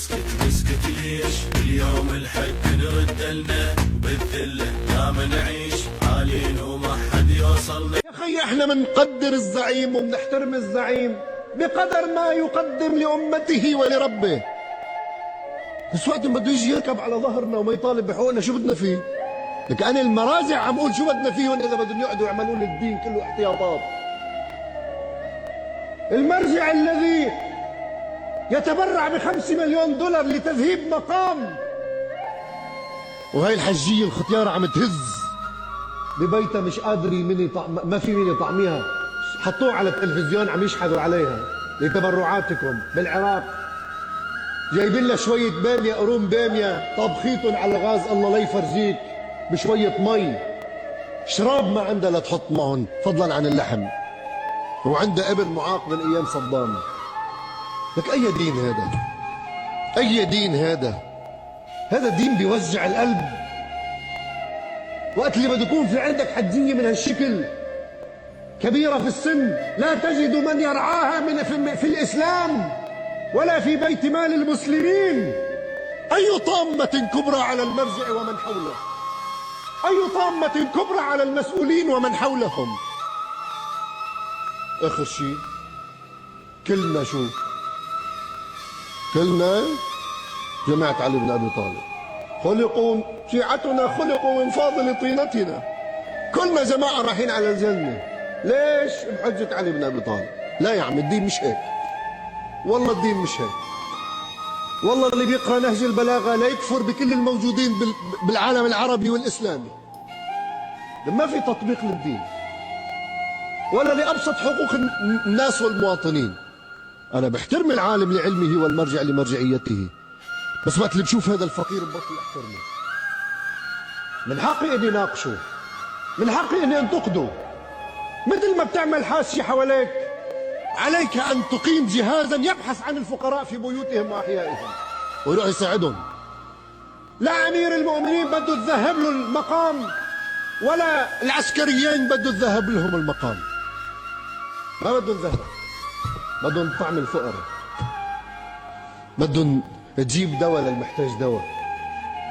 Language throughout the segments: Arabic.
نسكت ليش اليوم الحق نرد لنا وبالذلة دام نعيش عالين وما حد يوصلنا. يا اخي احنا بنقدر الزعيم وبنحترم الزعيم بقدر ما يقدم لامته ولربه، بس وقت ما بده يجي يركب على ظهرنا وما يطالب بحقوقنا شو بدنا فيه؟ لك انا المراجع عم اقول شو بدنا فيهم اذا بدهم يقعدوا يعملوا للدين كله احتياطات. المرجع الذي يتبرع ب5 مليون دولار لتذهيب مقام، وهي الحجيه الختياره عم تهز ببيتها مش قادر ما في مين يطعميها، حطوه على التلفزيون عم يشحذوا عليها لتبرعاتكم بالعراق، جايبين لها شويه باميه قرون باميه طابخيتهم على الغاز الله لا يفرجيك بشويه مي، شراب ما عندها لتحط معهم فضلا عن اللحم، وعندها ابن معاق من ايام صدام. لك اي دين هذا؟ اي دين هذا؟ هذا دين بيوجع القلب. وقت اللي بده يكون في عندك حجيه من هالشكل كبيره في السن لا تجد من يرعاها في الاسلام ولا في بيت مال المسلمين. اي طامه كبرى على المرجع ومن حوله، اي طامه كبرى على المسؤولين ومن حولهم. اخر شيء كلنا شو؟ كلنا جماعة علي بن ابي طالب، خلقوا شيعتنا خلقوا من فاضل طينتنا، كلنا جماعة رايحين على الجنة. ليش؟ بحجة علي بن ابي طالب. لا يا عم الدين مش هيك، والله الدين مش هيك. والله اللي بيقرأ نهج البلاغة لا يكفر بكل الموجودين بالعالم العربي والإسلامي. ما في تطبيق للدين ولا لأبسط حقوق الناس والمواطنين. أنا بحترم العالم لعلمه والمرجع لمرجعيته، بس وقت اللي بشوف هذا الفقير ببطل أحترمه. من حقي إني ناقشه، من حقي إني أنتقده. مثل ما بتعمل حاشية حواليك، عليك أن تقيم جهازا يبحث عن الفقراء في بيوتهم وأحيائهم ويروح يساعدهم. لا أمير المؤمنين بده تذهب له المقام ولا العسكريين بده تذهب لهم المقام، ما بدهم ذهب، بدهم طعم الفقراء، بدهم تجيب دواء للمحتاج دواء،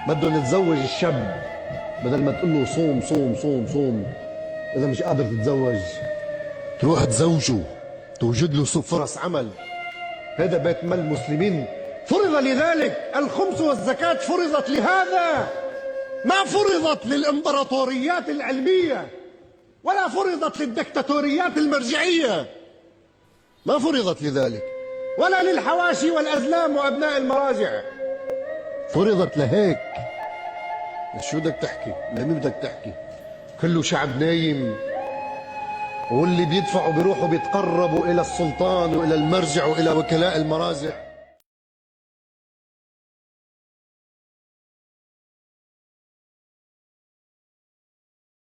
بدهم تزوج الشاب بدل ما تقول له صوم صوم صوم صوم، إذا مش قادر تتزوج تروح تزوجه، توجد له فرص عمل. هذا بيت مال المسلمين فرض لذلك. الخمس والزكاة فرضت لهذا، ما فرضت للإمبراطوريات العلمية ولا فرضت للدكتاتوريات المرجعية، ما فرضت لذلك، ولا للحواشي والأزلام وأبناء المراجع، فرضت لهيك. شو بدك تحكي؟ لمين بدك تحكي؟ كله شعب نايم، واللي بيدفعوا بيروحوا بيتقربوا إلى السلطان وإلى المرجع وإلى وكلاء المراجع.